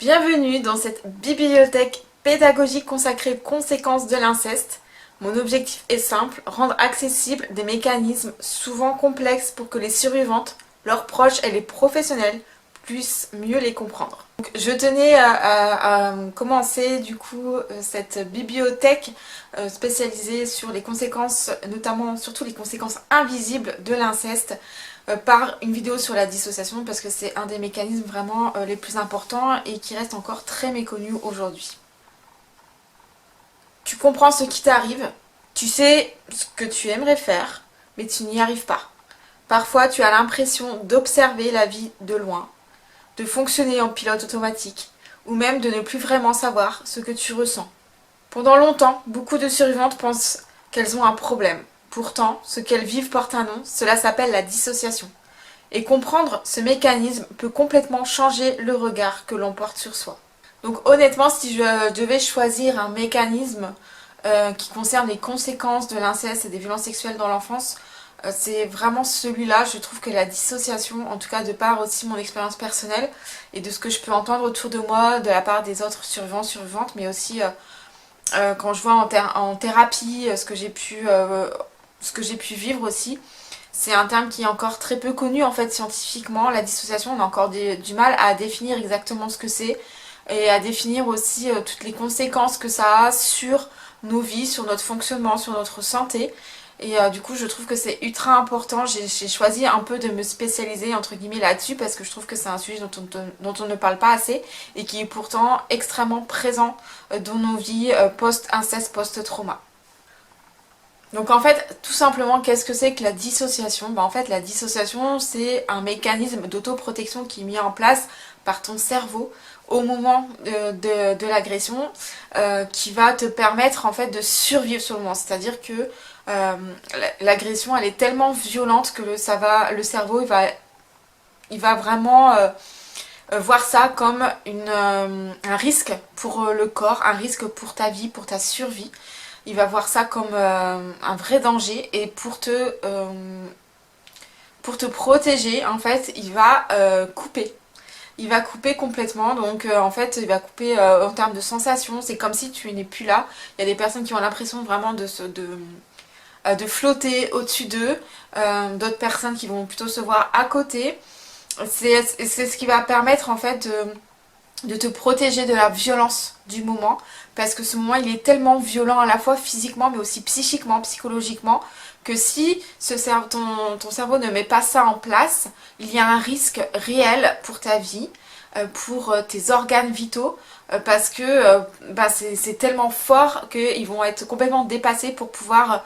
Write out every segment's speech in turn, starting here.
Bienvenue dans cette bibliothèque pédagogique consacrée aux conséquences de l'inceste. Mon objectif est simple, rendre accessibles des mécanismes souvent complexes pour que les survivantes, leurs proches et les professionnels puissent mieux les comprendre. Donc, je tenais à commencer du coup cette bibliothèque spécialisée sur les conséquences, notamment surtout les conséquences invisibles de l'inceste, par une vidéo sur la dissociation parce que c'est un des mécanismes vraiment les plus importants et qui reste encore très méconnu aujourd'hui. Tu comprends ce qui t'arrive, tu sais ce que tu aimerais faire, mais tu n'y arrives pas. Parfois tu as l'impression d'observer la vie de loin, de fonctionner en pilote automatique, ou même de ne plus vraiment savoir ce que tu ressens. Pendant longtemps, beaucoup de survivantes pensent qu'elles ont un problème. Pourtant, ce qu'elles vivent porte un nom, cela s'appelle la dissociation. Et comprendre ce mécanisme peut complètement changer le regard que l'on porte sur soi. Donc honnêtement, si je devais choisir un mécanisme qui concerne les conséquences de l'inceste et des violences sexuelles dans l'enfance, c'est vraiment celui-là. Je trouve que la dissociation, en tout cas de par aussi mon expérience personnelle et de ce que je peux entendre autour de moi, de la part des autres survivants, survivantes, mais aussi quand je vois en thérapie ce que j'ai pu vivre aussi, c'est un terme qui est encore très peu connu en fait scientifiquement. La dissociation, on a encore du mal à définir exactement ce que c'est et à définir aussi toutes les conséquences que ça a sur nos vies, sur notre fonctionnement, sur notre santé. Et du coup je trouve que c'est ultra important. J'ai choisi un peu de me spécialiser entre guillemets là-dessus parce que je trouve que c'est un sujet dont on ne parle pas assez et qui est pourtant extrêmement présent dans nos vies post-inceste, post-trauma. Donc en fait, tout simplement, qu'est-ce que c'est que la dissociation? En fait, la dissociation, c'est un mécanisme d'autoprotection qui est mis en place par ton cerveau au moment de l'agression qui va te permettre en fait de survivre sur le moment. C'est-à-dire que l'agression, elle est tellement violente que le cerveau, il va vraiment voir ça comme un risque pour le corps, un risque pour ta vie, pour ta survie. Il va voir ça comme un vrai danger et pour te protéger, en fait, il va couper. Il va couper complètement, donc en fait, il va couper en termes de sensations. C'est comme si tu n'es plus là. Il y a des personnes qui ont l'impression vraiment de flotter au-dessus d'eux. D'autres personnes qui vont plutôt se voir à côté. C'est ce qui va permettre en fait de te protéger de la violence du moment, parce que ce moment il est tellement violent à la fois physiquement mais aussi psychiquement, psychologiquement, que si ton cerveau ne met pas ça en place, il y a un risque réel pour ta vie, pour tes organes vitaux, parce que c'est tellement fort qu'ils vont être complètement dépassés pour pouvoir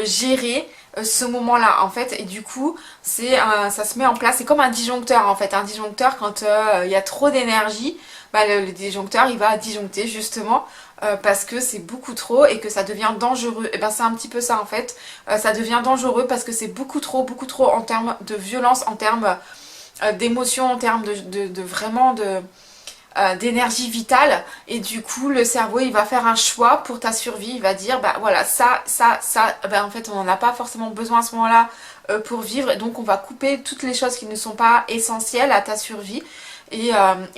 gérer ce moment-là en fait. Et du coup ça se met en place, c'est comme un disjoncteur en fait. Un disjoncteur, quand il y a trop d'énergie, le disjoncteur il va disjoncter justement parce que c'est beaucoup trop et que ça devient dangereux. Et c'est un petit peu ça en fait. Ça devient dangereux parce que c'est beaucoup trop en termes de violence, en termes d'émotion, en termes de vraiment d'énergie vitale. Et du coup le cerveau il va faire un choix pour ta survie. Il va dire voilà, ça en fait on n'en a pas forcément besoin à ce moment là pour vivre, et donc on va couper toutes les choses qui ne sont pas essentielles à ta survie. Et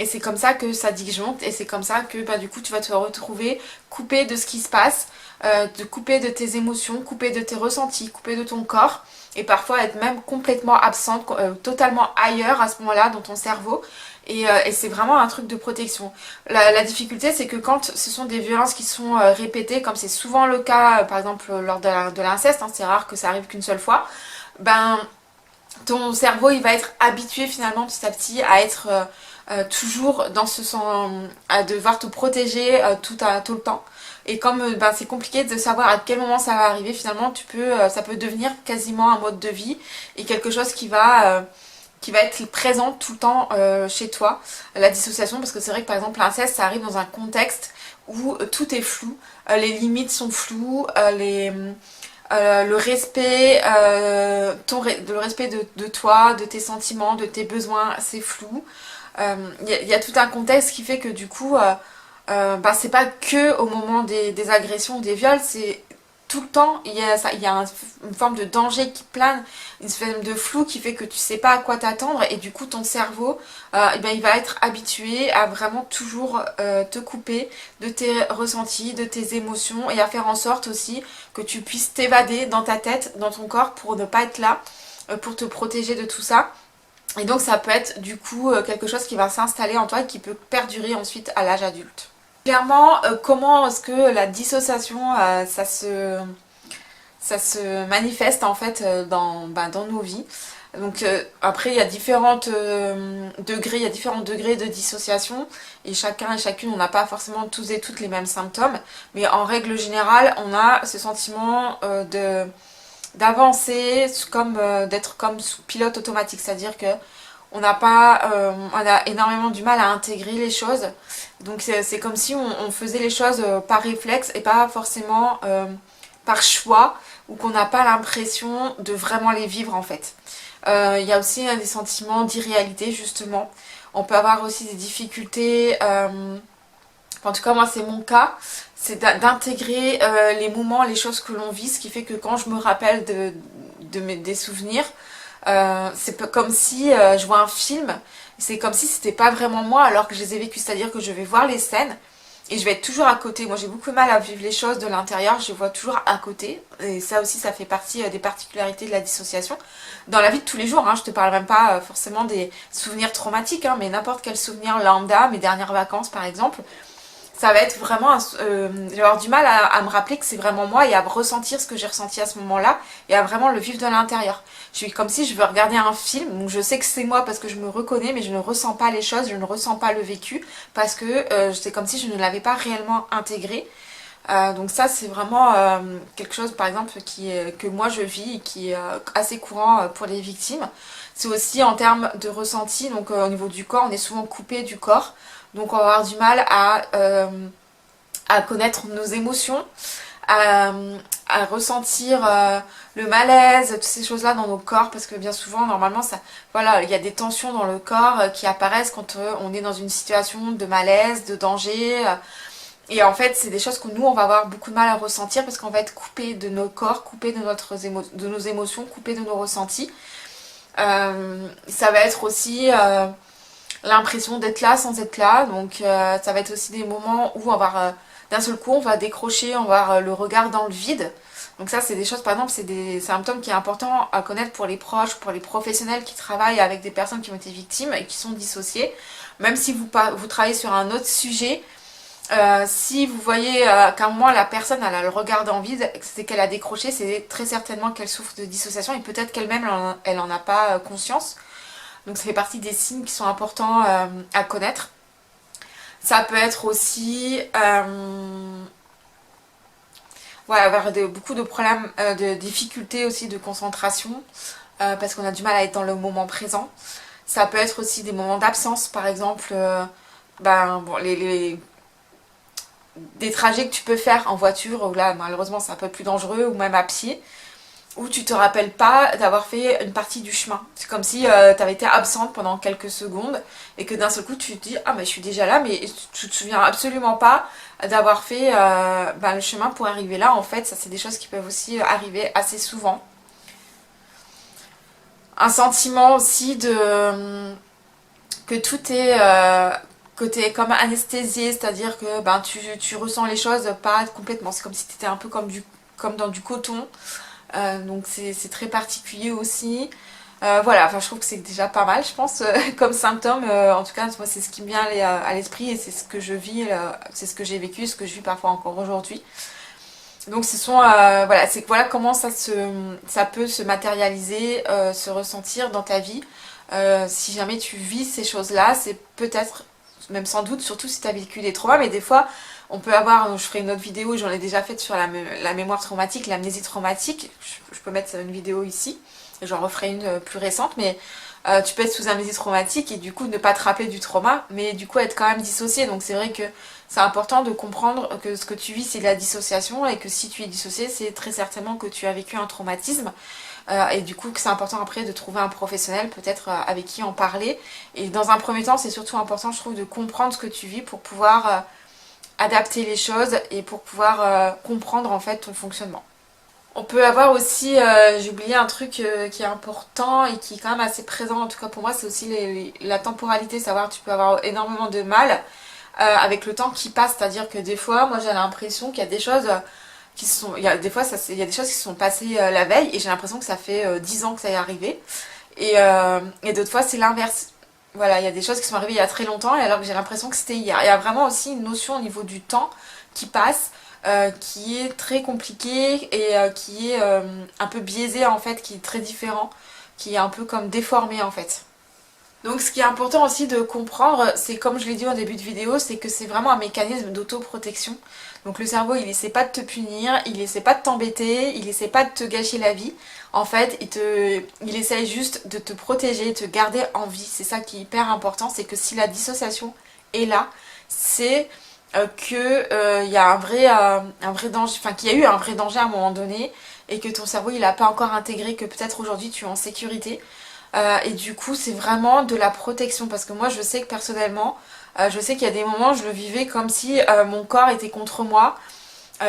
c'est comme ça que ça disjoncte, et c'est comme ça que du coup tu vas te retrouver coupé de ce qui se passe, coupé de tes émotions, coupé de tes ressentis, coupé de ton corps, et parfois être même complètement absente, totalement ailleurs à ce moment-là dans ton cerveau. Et c'est vraiment un truc de protection. La difficulté, c'est que quand ce sont des violences qui sont répétées, comme c'est souvent le cas par exemple lors de l'inceste, c'est rare que ça arrive qu'une seule fois, ton cerveau il va être habitué finalement petit à petit à être toujours dans ce sens, à devoir te protéger tout le temps. Et comme c'est compliqué de savoir à quel moment ça va arriver, finalement ça peut devenir quasiment un mode de vie et quelque chose qui va être présent tout le temps chez toi. La dissociation, parce que c'est vrai que par exemple l'inceste, ça arrive dans un contexte où tout est flou, les limites sont floues, le respect, le respect de toi, de tes sentiments, de tes besoins, c'est flou. Y a tout un contexte qui fait que du coup, c'est pas que au moment des agressions ou des viols, c'est tout le temps, il y a une forme de danger qui plane, une forme de flou qui fait que tu sais pas à quoi t'attendre et du coup ton cerveau, eh ben, il va être habitué à vraiment toujours te couper de tes ressentis, de tes émotions et à faire en sorte aussi que tu puisses t'évader dans ta tête, dans ton corps pour ne pas être là, pour te protéger de tout ça. Et donc ça peut être du coup quelque chose qui va s'installer en toi et qui peut perdurer ensuite à l'âge adulte. Clairement, comment est-ce que la dissociation, ça se manifeste en fait dans nos vies. Donc après il y a degrés, il y a différents degrés de dissociation et chacun et chacune on n'a pas forcément tous et toutes les mêmes symptômes, mais en règle générale on a ce sentiment d'avancer comme d'être comme sous pilote automatique, c'est-à-dire que on a énormément du mal à intégrer les choses. Donc c'est comme si on faisait les choses par réflexe et pas forcément par choix ou qu'on n'a pas l'impression de vraiment les vivre en fait. Il y a aussi des sentiments d'irréalité justement. On peut avoir aussi des difficultés, en tout cas moi c'est mon cas, c'est d'intégrer les moments, les choses que l'on vit, ce qui fait que quand je me rappelle des souvenirs, c'est comme si je vois un film, c'est comme si c'était pas vraiment moi alors que je les ai vécus, c'est-à-dire que je vais voir les scènes et je vais être toujours à côté. Moi j'ai beaucoup de mal à vivre les choses de l'intérieur, je les vois toujours à côté et ça aussi ça fait partie des particularités de la dissociation. Dans la vie de tous les jours, hein, je te parle même pas forcément des souvenirs traumatiques, hein, mais n'importe quel souvenir lambda, mes dernières vacances par exemple, ça va être vraiment je vais avoir du mal à me rappeler que c'est vraiment moi et à ressentir ce que j'ai ressenti à ce moment-là et à vraiment le vivre de l'intérieur. Je suis comme si je veux regarder un film, donc je sais que c'est moi parce que je me reconnais, mais je ne ressens pas les choses, je ne ressens pas le vécu parce que c'est comme si je ne l'avais pas réellement intégré. Donc ça c'est vraiment quelque chose par exemple que moi je vis et qui est assez courant pour les victimes. C'est aussi en termes de ressenti, donc au niveau du corps, on est souvent coupé du corps. Donc on va avoir du mal à connaître nos émotions, à, à ressentir le malaise, toutes ces choses-là dans nos corps, parce que bien souvent, normalement, voilà, il y a des tensions dans le corps qui apparaissent quand on est dans une situation de malaise, de danger. Et en fait, c'est des choses que nous, on va avoir beaucoup de mal à ressentir parce qu'on va être coupé de nos corps, coupé de nos émotions, coupé de nos ressentis. Ça va être aussi l'impression d'être là sans être là. Donc ça va être aussi des moments où on va d'un seul coup on va décrocher, on va avoir le regard dans le vide. Donc ça c'est des choses, par exemple, c'est des symptômes qui est important à connaître pour les proches, pour les professionnels qui travaillent avec des personnes qui ont été victimes et qui sont dissociées. Même si vous travaillez sur un autre sujet, si vous voyez qu'à un moment la personne elle a le regard dans le vide, c'est qu'elle a décroché, c'est très certainement qu'elle souffre de dissociation et peut-être qu'elle-même elle en a pas conscience. Donc ça fait partie des signes qui sont importants à connaître. Ça peut être aussi voilà, avoir beaucoup de problèmes, de difficultés aussi de concentration parce qu'on a du mal à être dans le moment présent. Ça peut être aussi des moments d'absence, par exemple bon, des trajets que tu peux faire en voiture, où là malheureusement c'est un peu plus dangereux, ou même à pied, où tu te rappelles pas d'avoir fait une partie du chemin. C'est comme si tu avais été absente pendant quelques secondes et que d'un seul coup tu te dis ah mais je suis déjà là, mais tu te souviens absolument pas d'avoir fait le chemin pour arriver là. En fait ça c'est des choses qui peuvent aussi arriver assez souvent. Un sentiment aussi de que tout est que t'es comme anesthésié, c'est-à-dire que tu ressens les choses pas complètement, c'est comme si tu étais un peu comme dans du coton. Donc c'est très particulier aussi. Voilà, enfin je trouve que c'est déjà pas mal, je pense, comme symptôme. En tout cas, moi c'est ce qui me vient à l'esprit et c'est ce que je vis, c'est ce que j'ai vécu, ce que je vis parfois encore aujourd'hui. Donc ce sont, voilà, c'est voilà comment ça peut se matérialiser, se ressentir dans ta vie. Si jamais tu vis ces choses-là, c'est peut-être, même sans doute, surtout si tu as vécu des traumas, mais des fois on peut avoir, je ferai une autre vidéo, j'en ai déjà faite sur la mémoire traumatique, l'amnésie traumatique, je peux mettre une vidéo ici, et j'en referai une plus récente, mais tu peux être sous amnésie traumatique et du coup ne pas te rappeler du trauma, mais du coup être quand même dissocié, donc c'est vrai que c'est important de comprendre que ce que tu vis c'est de la dissociation et que si tu es dissocié c'est très certainement que tu as vécu un traumatisme. Et du coup que c'est important après de trouver un professionnel peut-être avec qui en parler. Et dans un premier temps c'est surtout important je trouve de comprendre ce que tu vis pour pouvoir adapter les choses et pour pouvoir comprendre en fait ton fonctionnement. On peut avoir aussi, j'ai oublié un truc qui est important et qui est quand même assez présent, en tout cas pour moi, c'est aussi la temporalité, savoir que tu peux avoir énormément de mal avec le temps qui passe, c'est-à-dire que des fois, moi j'ai l'impression qu'il y a des choses qui se sont, il y a des fois il y a des choses qui se sont passées la veille et j'ai l'impression que ça fait 10 ans que ça est arrivé et d'autres fois c'est l'inverse. Voilà, il y a des choses qui sont arrivées il y a très longtemps et alors que j'ai l'impression que c'était hier. Il y a vraiment aussi une notion au niveau du temps qui passe qui est très compliqué et qui est un peu biaisé en fait, qui est très différent, qui est un peu comme déformé en fait. Donc ce qui est important aussi de comprendre, c'est comme je l'ai dit au début de vidéo, c'est que c'est vraiment un mécanisme d'autoprotection. Donc le cerveau il essaie pas de te punir, il essaie pas de t'embêter, il essaie pas de te gâcher la vie. En fait il essaie juste de te protéger, de te garder en vie. C'est ça qui est hyper important, c'est que si la dissociation est là, c'est que il y a un vrai danger, enfin qu'il y a eu un vrai danger à un moment donné et que ton cerveau il a pas encore intégré que peut-être aujourd'hui tu es en sécurité. Et du coup c'est vraiment de la protection parce que moi je sais que personnellement je sais qu'il y a des moments je le vivais comme si mon corps était contre moi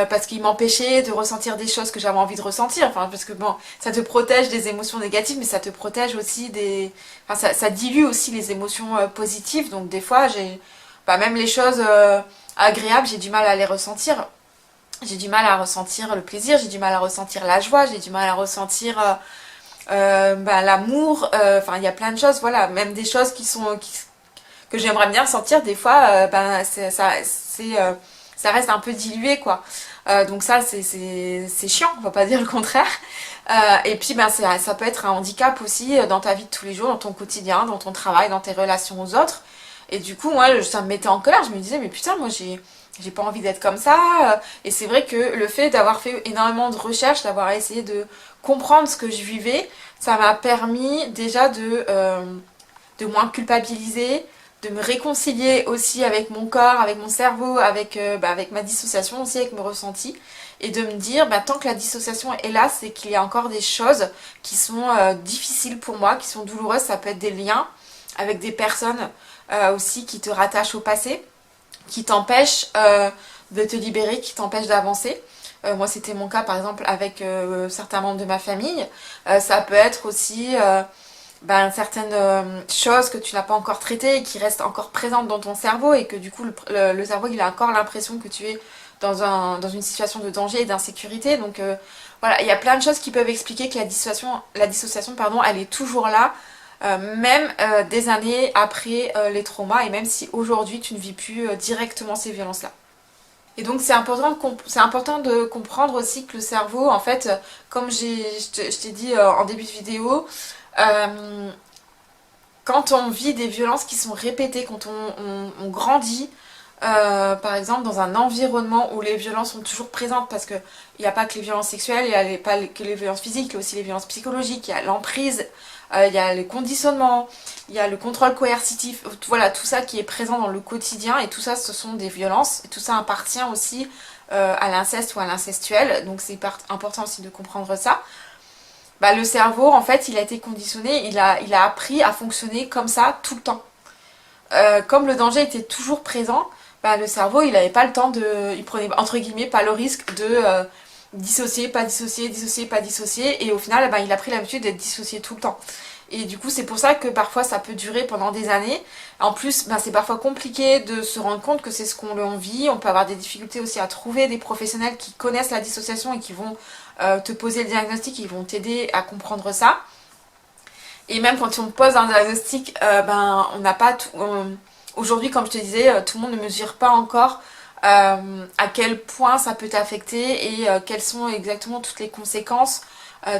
parce qu'il m'empêchait de ressentir des choses que j'avais envie de ressentir, enfin parce que bon ça te protège des émotions négatives mais ça te protège aussi des, enfin ça dilue aussi les émotions positives, donc des fois j'ai même les choses agréables j'ai du mal à les ressentir, j'ai du mal à ressentir le plaisir, j'ai du mal à ressentir la joie, j'ai du mal à ressentir l'amour, enfin il y a plein de choses, voilà, même des choses que j'aimerais bien sentir, des fois ça reste un peu dilué quoi. Donc ça c'est chiant, on va pas dire le contraire. Et puis ça peut être un handicap aussi dans ta vie de tous les jours, dans ton quotidien, dans ton travail, dans tes relations aux autres. Et du coup moi ça me mettait en colère, je me disais mais putain moi j'ai pas envie d'être comme ça. Et c'est vrai que le fait d'avoir fait énormément de recherches, d'avoir essayé de comprendre ce que je vivais, ça m'a permis déjà de moins culpabiliser, de me réconcilier aussi avec mon corps, avec mon cerveau, avec ma dissociation aussi, avec mes ressentis. Et de me dire, tant que la dissociation est là, c'est qu'il y a encore des choses qui sont difficiles pour moi, qui sont douloureuses. Ça peut être des liens avec des personnes aussi qui te rattachent au passé, qui t'empêchent de te libérer, qui t'empêchent d'avancer. Moi c'était mon cas par exemple avec certains membres de ma famille. Ça peut être aussi certaines choses que tu n'as pas encore traitées et qui restent encore présentes dans ton cerveau et que du coup le cerveau il a encore l'impression que tu es dans une situation de danger et d'insécurité. Donc voilà, il y a plein de choses qui peuvent expliquer que la dissociation pardon, elle est toujours là. Même des années après les traumas et même si aujourd'hui tu ne vis plus directement ces violences-là. Et donc c'est important de comprendre aussi que le cerveau, en fait, comme je t'ai dit en début de vidéo, euh, quand on vit des violences qui sont répétées, quand on grandit, par exemple dans un environnement où les violences sont toujours présentes, parce qu'il n'y a pas que les violences sexuelles, il n'y a pas que les violences physiques, il y a aussi les violences psychologiques, il y a l'emprise, il y a les conditionnements, il y a le contrôle coercitif, voilà, tout ça qui est présent dans le quotidien, et tout ça ce sont des violences, et tout ça appartient aussi à l'inceste ou à l'incestuel, donc c'est important aussi de comprendre ça. Le cerveau, en fait, il a été conditionné, il a appris à fonctionner comme ça tout le temps. Comme le danger était toujours présent, le cerveau, il n'avait pas le temps il prenait entre guillemets pas le risque de dissocier, pas dissocier, dissocier, pas dissocier, et au final, il a pris l'habitude d'être dissocié tout le temps. Et du coup, c'est pour ça que parfois ça peut durer pendant des années. En plus, c'est parfois compliqué de se rendre compte que c'est ce qu'on vit. On peut avoir des difficultés aussi à trouver des professionnels qui connaissent la dissociation et qui vont te poser le diagnostic, ils vont t'aider à comprendre ça. Et même quand on pose un diagnostic, on n'a pas tout. Aujourd'hui, comme je te disais, tout le monde ne mesure pas encore à quel point ça peut t'affecter et quelles sont exactement toutes les conséquences,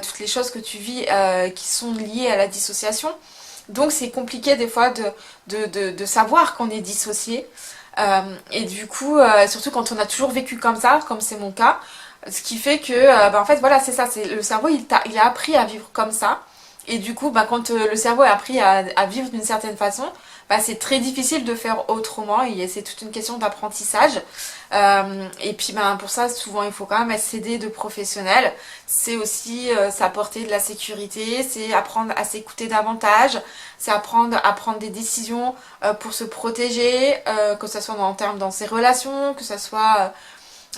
toutes les choses que tu vis qui sont liées à la dissociation. Donc c'est compliqué des fois de savoir qu'on est dissocié. Et du coup, surtout quand on a toujours vécu comme ça, comme c'est mon cas, ce qui fait que, en fait, voilà, c'est ça, c'est le cerveau, il a appris à vivre comme ça. Et du coup, quand le cerveau a appris à vivre d'une certaine façon, c'est très difficile de faire autrement et c'est toute une question d'apprentissage. Et puis pour ça, souvent, il faut quand même s'aider de professionnels. C'est aussi s'apporter de la sécurité, c'est apprendre à s'écouter davantage, c'est apprendre à prendre des décisions pour se protéger, que ce soit en termes dans ses relations, que ce soit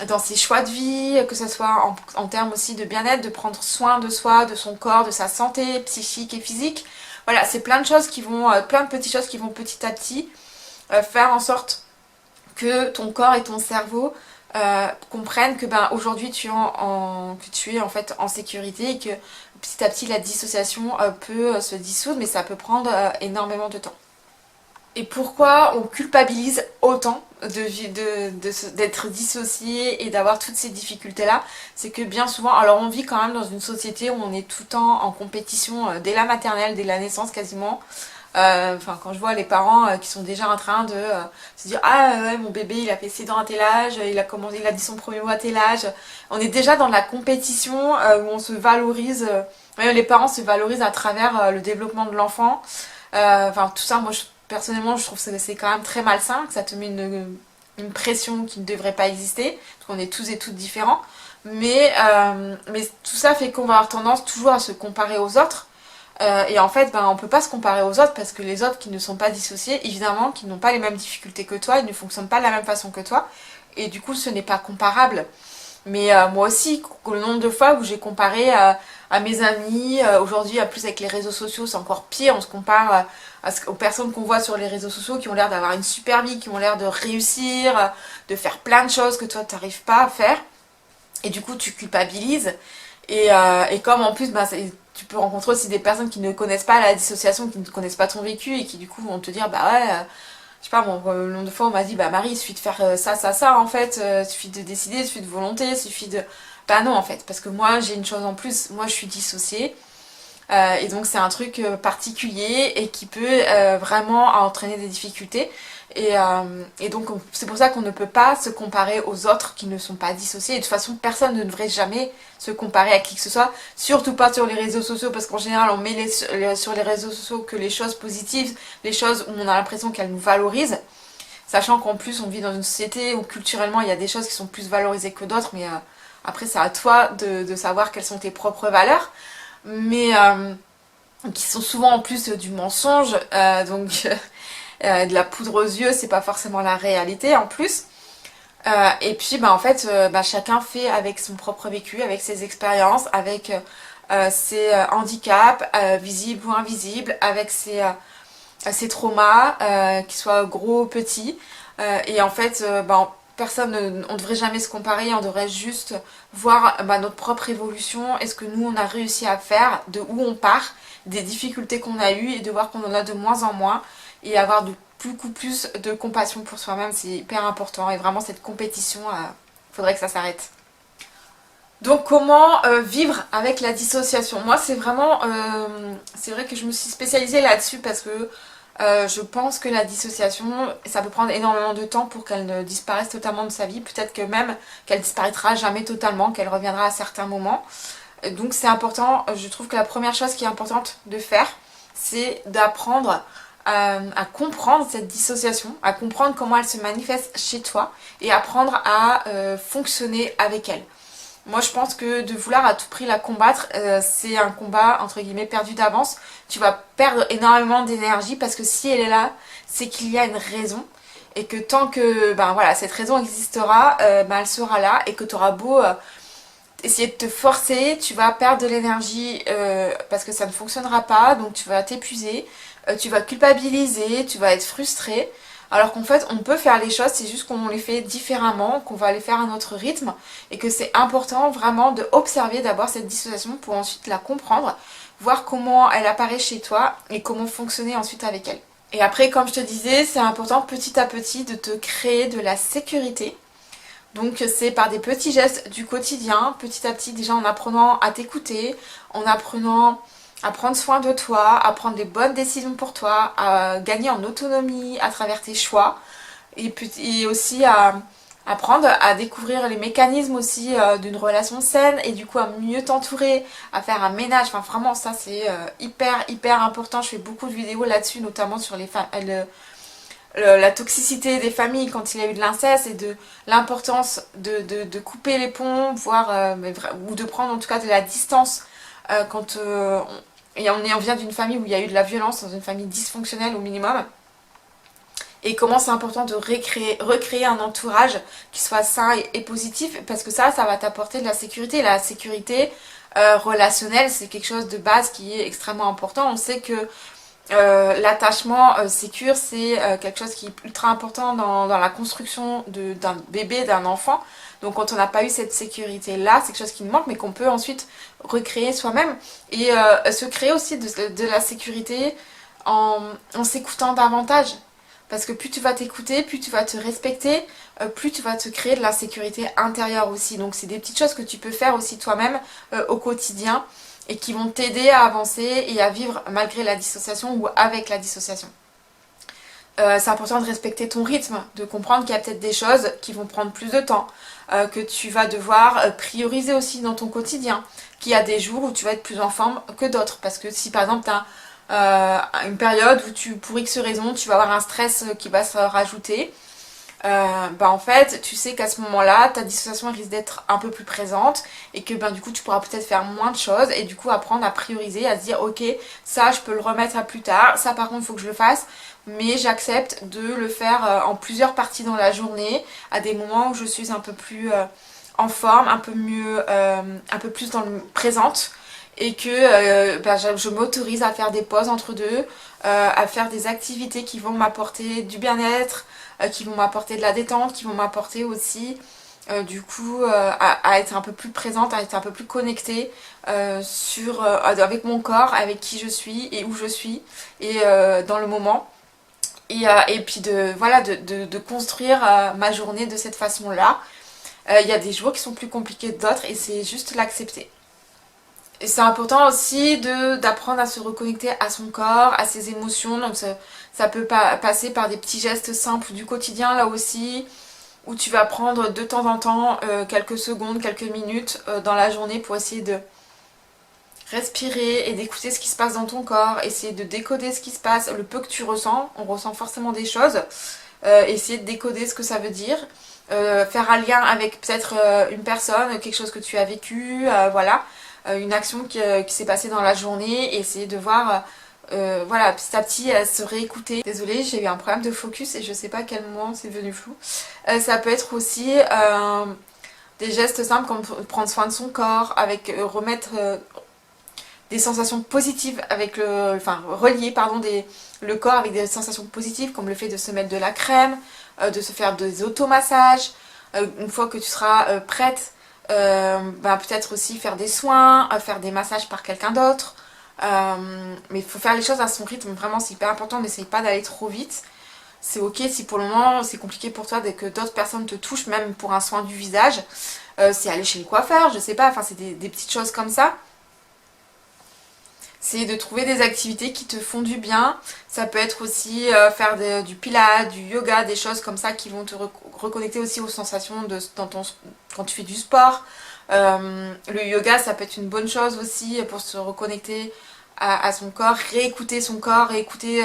dans ses choix de vie, que ce soit en termes aussi de bien-être, de prendre soin de soi, de son corps, de sa santé psychique et physique. Voilà, c'est plein de choses qui vont, plein de petites choses qui vont petit à petit faire en sorte que ton corps et ton cerveau comprennent que ben, aujourd'hui que tu es en fait en sécurité et que petit à petit la dissociation peut se dissoudre, mais ça peut prendre énormément de temps. Et pourquoi on culpabilise autant d'être dissocié et d'avoir toutes ces difficultés-là? C'est que bien souvent, alors on vit quand même dans une société où on est tout le temps en compétition dès la maternelle, dès la naissance quasiment. Enfin, quand je vois les parents qui sont déjà en train de se dire ah ouais, mon bébé il a fait ses dents à tel âge, il a dit son premier mot à tel âge. On est déjà dans la compétition où on se valorise, même les parents se valorisent à travers le développement de l'enfant. Enfin, tout ça, moi personnellement je trouve que c'est quand même très malsain, que ça te met une pression qui ne devrait pas exister, parce qu'on est tous et toutes différents. Mais tout ça fait qu'on va avoir tendance toujours à se comparer aux autres. Et en fait, ben, on peut pas se comparer aux autres parce que les autres qui ne sont pas dissociés, évidemment, qui n'ont pas les mêmes difficultés que toi, ils ne fonctionnent pas de la même façon que toi. Et du coup, ce n'est pas comparable. Mais moi aussi, le nombre de fois où j'ai comparé à mes amis, aujourd'hui, plus avec les réseaux sociaux, c'est encore pire. On se compare aux personnes qu'on voit sur les réseaux sociaux qui ont l'air d'avoir une super vie, qui ont l'air de réussir, de faire plein de choses que toi, tu n'arrives pas à faire. Et du coup, tu culpabilises. Et comme en plus, bah, tu peux rencontrer aussi des personnes qui ne connaissent pas la dissociation, qui ne connaissent pas ton vécu et qui du coup vont te dire bah ouais, je sais pas, bon, le nombre de fois on m'a dit bah Marie, il suffit de faire ça, ça, ça en fait, il suffit de décider, il suffit de volonté, il suffit de. Bah non en fait, parce que moi j'ai une chose en plus, moi je suis dissociée. Et donc c'est un truc particulier et qui peut vraiment entraîner des difficultés. Et donc c'est pour ça qu'on ne peut pas se comparer aux autres qui ne sont pas dissociés. Et de toute façon, personne ne devrait jamais se comparer à qui que ce soit, surtout pas sur les réseaux sociaux, parce qu'en général on met sur les réseaux sociaux que les choses positives, les choses où on a l'impression qu'elles nous valorisent. Sachant qu'en plus on vit dans une société où culturellement il y a des choses qui sont plus valorisées que d'autres, mais après c'est à toi de savoir quelles sont tes propres valeurs. Mais qui sont souvent en plus du mensonge, donc de la poudre aux yeux, c'est pas forcément la réalité en plus. Et puis bah, en fait, bah, chacun fait avec son propre vécu, avec ses expériences, avec ses handicaps, visibles ou invisibles, avec ses traumas, qu'ils soient gros ou petits. Et en fait, bah, on ne devrait jamais se comparer, on devrait juste voir bah, notre propre évolution et ce que nous on a réussi à faire, de où on part, des difficultés qu'on a eues et de voir qu'on en a de moins en moins et avoir beaucoup plus de compassion pour soi-même, c'est hyper important et vraiment cette compétition, faudrait que ça s'arrête. Donc comment vivre avec la dissociation? Moi c'est vraiment, c'est vrai que je me suis spécialisée là-dessus parce que je pense que la dissociation, ça peut prendre énormément de temps pour qu'elle ne disparaisse totalement de sa vie. Peut-être que même qu'elle disparaîtra jamais totalement, qu'elle reviendra à certains moments. Donc c'est important, je trouve que la première chose qui est importante de faire, c'est d'apprendre à comprendre cette dissociation, à comprendre comment elle se manifeste chez toi et apprendre à fonctionner avec elle. Moi je pense que de vouloir à tout prix la combattre, c'est un combat entre guillemets perdu d'avance. Tu vas perdre énormément d'énergie parce que si elle est là, c'est qu'il y a une raison. Et que tant que ben voilà, cette raison existera, ben elle sera là. Et que tu auras beau essayer de te forcer, tu vas perdre de l'énergie parce que ça ne fonctionnera pas. Donc tu vas t'épuiser, tu vas culpabiliser, tu vas être frustré. Alors qu'en fait, on peut faire les choses, c'est juste qu'on les fait différemment, qu'on va les faire à notre rythme, et que c'est important vraiment de observer d'abord cette dissociation pour ensuite la comprendre, voir comment elle apparaît chez toi et comment fonctionner ensuite avec elle. Et après, comme je te disais, c'est important petit à petit de te créer de la sécurité. Donc c'est par des petits gestes du quotidien, petit à petit déjà en apprenant à t'écouter, en apprenant à prendre soin de toi, à prendre des bonnes décisions pour toi, à gagner en autonomie à travers tes choix et aussi à apprendre à découvrir les mécanismes aussi d'une relation saine et du coup à mieux t'entourer, à faire un ménage. Enfin vraiment ça c'est hyper important. Je fais beaucoup de vidéos là-dessus, notamment sur la toxicité des familles quand il y a eu de l'inceste et de l'importance de couper les ponts, voire ou de prendre en tout cas de la distance quand on vient d'une famille où il y a eu de la violence, dans une famille dysfonctionnelle au minimum. et comment c'est important de recréer un entourage qui soit sain et positif, parce que ça va t'apporter de la sécurité. La sécurité relationnelle, c'est quelque chose de base qui est extrêmement important. On sait que l'attachement sécure, c'est quelque chose qui est ultra important dans la construction d'un bébé, d'un enfant. Donc quand on n'a pas eu cette sécurité-là, c'est quelque chose qui nous manque, mais qu'on peut ensuite recréer soi-même. Et se créer aussi de la sécurité en s'écoutant davantage. Parce que plus tu vas t'écouter, plus tu vas te respecter, plus tu vas te créer de la sécurité intérieure aussi. Donc c'est des petites choses que tu peux faire aussi toi-même au quotidien et qui vont t'aider à avancer et à vivre malgré la dissociation ou avec la dissociation. C'est important de respecter ton rythme, de comprendre qu'il y a peut-être des choses qui vont prendre plus de temps, que tu vas devoir prioriser aussi dans ton quotidien, qu'il y a des jours où tu vas être plus en forme que d'autres. Parce que si par exemple tu as une période où pour X raison tu vas avoir un stress qui va se rajouter, en fait tu sais qu'à ce moment-là ta dissociation risque d'être un peu plus présente et que du coup tu pourras peut-être faire moins de choses et du coup apprendre à prioriser, à se dire ok, ça je peux le remettre à plus tard, ça par contre il faut que je le fasse, mais j'accepte de le faire en plusieurs parties dans la journée, à des moments où je suis un peu plus en forme, un peu mieux, un peu plus dans le présente, et que je m'autorise à faire des pauses entre deux, à faire des activités qui vont m'apporter du bien-être, qui vont m'apporter de la détente, qui vont m'apporter aussi à être un peu plus présente, à être un peu plus connectée avec mon corps, avec qui je suis et où je suis et dans le moment. Et puis de construire ma journée de cette façon-là. Il y a des jours qui sont plus compliqués que d'autres et c'est juste l'accepter. Et c'est important aussi d'apprendre à se reconnecter à son corps, à ses émotions. Donc ça peut passer par des petits gestes simples du quotidien là aussi, où tu vas prendre de temps en temps quelques secondes, quelques minutes dans la journée pour essayer de respirer et d'écouter ce qui se passe dans ton corps, essayer de décoder ce qui se passe, le peu que tu ressens, on ressent forcément des choses, essayer de décoder ce que ça veut dire, faire un lien avec peut-être une personne, quelque chose que tu as vécu, voilà. Une action qui s'est passée dans la journée et essayer de voir petit à petit se réécouter. Désolée, j'ai eu un problème de focus et je sais pas à quel moment c'est devenu flou. Ça peut être aussi des gestes simples comme prendre soin de son corps, avec remettre des sensations positives relier le corps avec des sensations positives comme le fait de se mettre de la crème, de se faire des automassages. Une fois que tu seras prête, peut-être aussi faire des soins, faire des massages par quelqu'un d'autre. Mais il faut faire les choses à son rythme, vraiment c'est hyper important, n'essaye pas d'aller trop vite. C'est ok si pour le moment c'est compliqué pour toi dès que d'autres personnes te touchent, même pour un soin du visage. C'est aller chez le coiffeur, je sais pas, enfin c'est des petites choses comme ça. C'est de trouver des activités qui te font du bien. Ça peut être aussi faire du pilates, du yoga, des choses comme ça qui vont te reconnecter aussi aux sensations quand tu fais du sport. Le yoga, ça peut être une bonne chose aussi pour se reconnecter à son corps, réécouter son corps, réécouter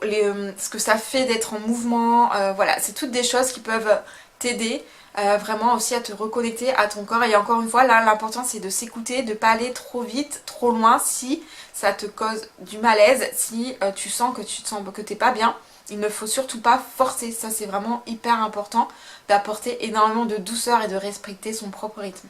ce que ça fait d'être en mouvement. Voilà, c'est toutes des choses qui peuvent t'aider vraiment aussi à te reconnecter à ton corps. Et encore une fois, là, l'important c'est de s'écouter, de ne pas aller trop vite, trop loin si ça te cause du malaise, si tu sens que t'es pas bien. Il ne faut surtout pas forcer, ça c'est vraiment hyper important, d'apporter énormément de douceur et de respecter son propre rythme.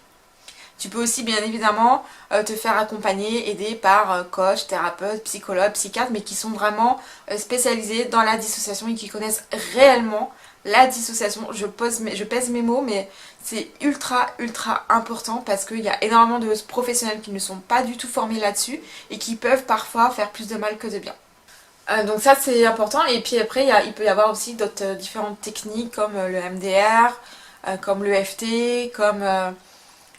Tu peux aussi bien évidemment te faire accompagner, aider par coach, thérapeute, psychologue, psychiatre, mais qui sont vraiment spécialisés dans la dissociation et qui connaissent réellement la dissociation. Je pèse mes mots, mais c'est ultra important parce qu'il y a énormément de professionnels qui ne sont pas du tout formés là-dessus et qui peuvent parfois faire plus de mal que de bien. Donc ça c'est important, et puis après il peut y avoir aussi d'autres différentes techniques comme le MDR, comme l'EFT, comme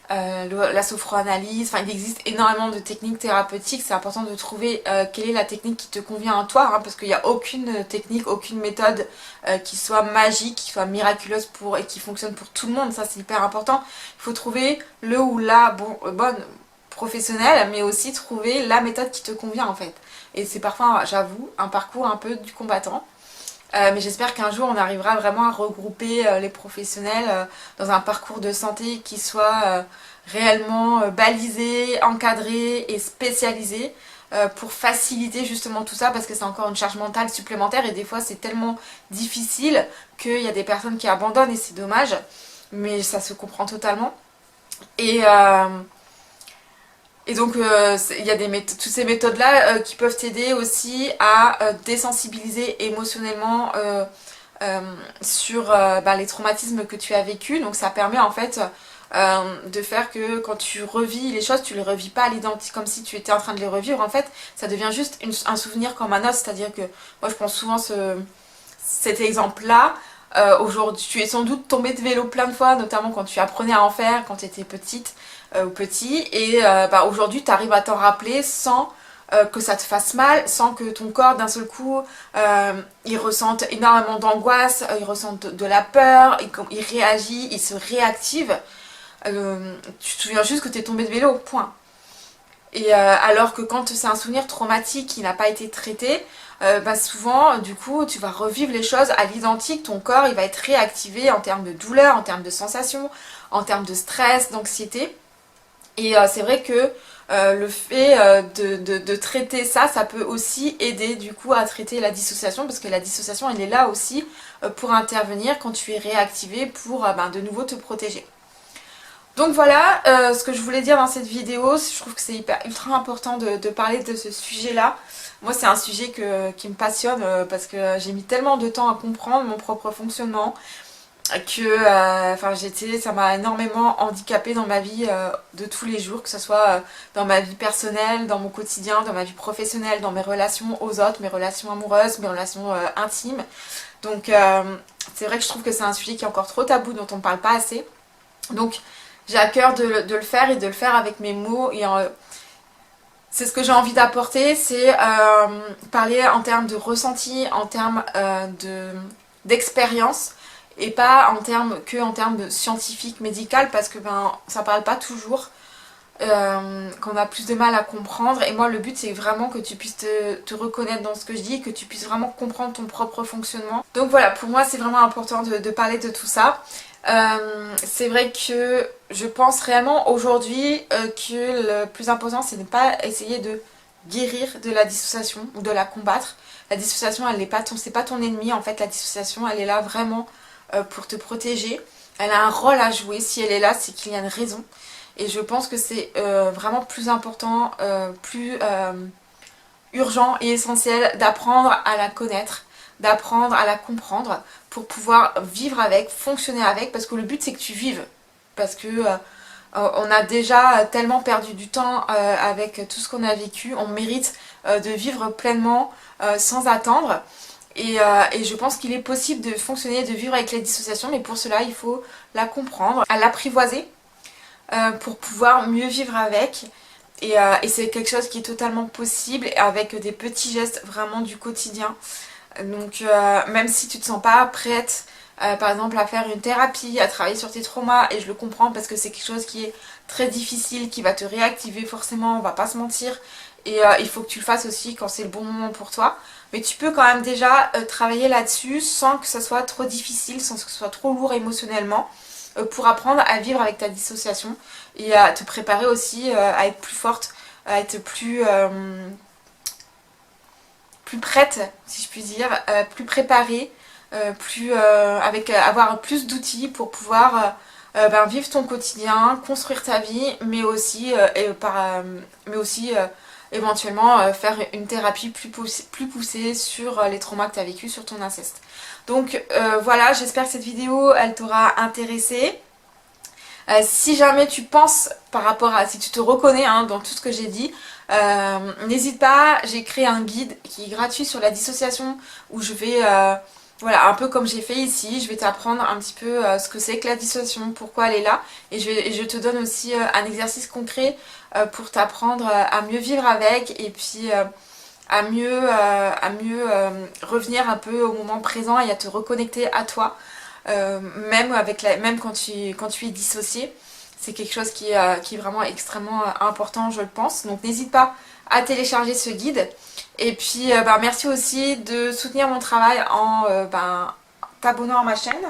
la sophroanalyse. Enfin il existe énormément de techniques thérapeutiques. C'est important de trouver quelle est la technique qui te convient à toi, parce qu'il n'y a aucune technique, aucune méthode qui soit magique, qui soit miraculeuse et qui fonctionne pour tout le monde. Ça c'est hyper important. Il faut trouver le ou la bonne professionnelle, mais aussi trouver la méthode qui te convient en fait. Et c'est parfois, j'avoue, un parcours un peu du combattant. Mais j'espère qu'un jour on arrivera vraiment à regrouper les professionnels dans un parcours de santé qui soit réellement balisé, encadré et spécialisé pour faciliter justement tout ça, parce que c'est encore une charge mentale supplémentaire et des fois c'est tellement difficile qu'il y a des personnes qui abandonnent et c'est dommage, mais ça se comprend totalement. Et, et donc il y a toutes ces méthodes-là qui peuvent t'aider aussi à désensibiliser émotionnellement sur les traumatismes que tu as vécus. Donc ça permet en fait de faire que quand tu revis les choses, tu les revis pas à l'identique comme si tu étais en train de les revivre. En fait, ça devient juste un souvenir comme un autre. C'est-à-dire que moi je prends souvent cet exemple-là. Aujourd'hui, tu es sans doute tombée de vélo plein de fois, notamment quand tu apprenais à en faire, quand tu étais petite ou petit. Et aujourd'hui, tu arrives à t'en rappeler sans que ça te fasse mal, sans que ton corps d'un seul coup il ressente énormément d'angoisse, il ressente de la peur, il réagit, il se réactive. Tu te souviens juste que tu es tombé de vélo, point. Et alors que quand c'est un souvenir traumatique qui n'a pas été traité, souvent du coup tu vas revivre les choses à l'identique, ton corps il va être réactivé en termes de douleur, en termes de sensations, en termes de stress, d'anxiété. Et c'est vrai que le fait de traiter ça, ça peut aussi aider du coup à traiter la dissociation, parce que la dissociation elle est là aussi pour intervenir quand tu es réactivé pour de nouveau te protéger. Donc voilà ce que je voulais dire dans cette vidéo. Je trouve que c'est ultra important de parler de ce sujet-là. Moi c'est un sujet qui me passionne parce que j'ai mis tellement de temps à comprendre mon propre fonctionnement que ça m'a énormément handicapée dans ma vie de tous les jours, que ce soit dans ma vie personnelle, dans mon quotidien, dans ma vie professionnelle, dans mes relations aux autres, mes relations amoureuses, mes relations intimes. Donc c'est vrai que je trouve que c'est un sujet qui est encore trop tabou, dont on ne parle pas assez. Donc j'ai à cœur de le faire et de le faire avec mes mots. Et c'est ce que j'ai envie d'apporter, c'est parler en termes de ressenti, en termes d'expérience, et pas en termes scientifiques, médical, parce que ça parle pas toujours, qu'on a plus de mal à comprendre. Et moi le but c'est vraiment que tu puisses te reconnaître dans ce que je dis, que tu puisses vraiment comprendre ton propre fonctionnement. Donc voilà, pour moi c'est vraiment important de parler de tout ça. C'est vrai que je pense réellement aujourd'hui que le plus important c'est de ne pas essayer de guérir de la dissociation ou de la combattre. La dissociation elle n'est pas c'est pas ton ennemi en fait. La dissociation elle est là vraiment pour te protéger. Elle a un rôle à jouer. Si elle est là c'est qu'il y a une raison. Et je pense que c'est vraiment plus important, plus urgent et essentiel d'apprendre à la connaître, d'apprendre à la comprendre pour pouvoir vivre avec, fonctionner avec, parce que le but c'est que tu vives. Parce que on a déjà tellement perdu du temps avec tout ce qu'on a vécu, on mérite de vivre pleinement sans attendre. Et je pense qu'il est possible de fonctionner, de vivre avec la dissociation, mais pour cela il faut la comprendre, à l'apprivoiser pour pouvoir mieux vivre avec. Et c'est quelque chose qui est totalement possible avec des petits gestes vraiment du quotidien. Donc même si tu te sens pas prête par exemple à faire une thérapie, à travailler sur tes traumas, et je le comprends parce que c'est quelque chose qui est très difficile, qui va te réactiver forcément, on va pas se mentir, et il faut que tu le fasses aussi quand c'est le bon moment pour toi. Mais tu peux quand même déjà travailler là-dessus sans que ça soit trop difficile, sans que ce soit trop lourd émotionnellement, pour apprendre à vivre avec ta dissociation et à te préparer aussi à être plus forte, à être plus prête, si je puis dire, plus préparée, avoir plus d'outils pour pouvoir vivre ton quotidien, construire ta vie, mais aussi, éventuellement faire une thérapie plus poussée sur les traumas que tu as vécu, sur ton inceste. Donc voilà, j'espère que cette vidéo elle t'aura intéressée. Si jamais tu penses par rapport à, si tu te reconnais dans tout ce que j'ai dit, n'hésite pas, j'ai créé un guide qui est gratuit sur la dissociation où je vais, voilà, un peu comme j'ai fait ici, je vais t'apprendre un petit peu ce que c'est que la dissociation, pourquoi elle est là, et je te donne aussi un exercice concret pour t'apprendre à mieux vivre avec, et puis à mieux revenir un peu au moment présent et à te reconnecter à toi. Même quand tu es dissocié, c'est quelque chose qui est vraiment extrêmement important, je le pense. Donc n'hésite pas à télécharger ce guide. Et puis merci aussi de soutenir mon travail en t'abonnant à ma chaîne.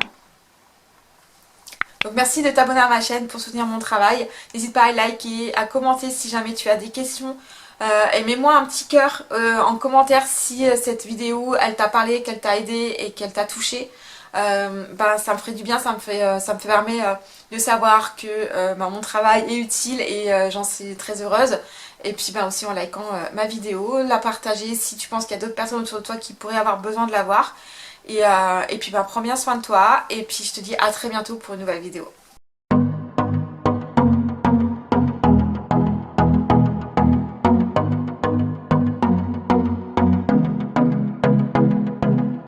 Donc merci de t'abonner à ma chaîne pour soutenir mon travail. N'hésite pas à liker, à commenter si jamais tu as des questions Et mets-moi un petit cœur en commentaire si cette vidéo elle t'a parlé, qu'elle t'a aidé et qu'elle t'a touché. Ben, ça me ferait du bien, ça me permet de savoir que mon travail est utile et j'en suis très heureuse. Et puis ben, aussi en likant ma vidéo, la partager si tu penses qu'il y a d'autres personnes autour de toi qui pourraient avoir besoin de la voir. Et puis ben, prends bien soin de toi et puis je te dis à très bientôt pour une nouvelle vidéo.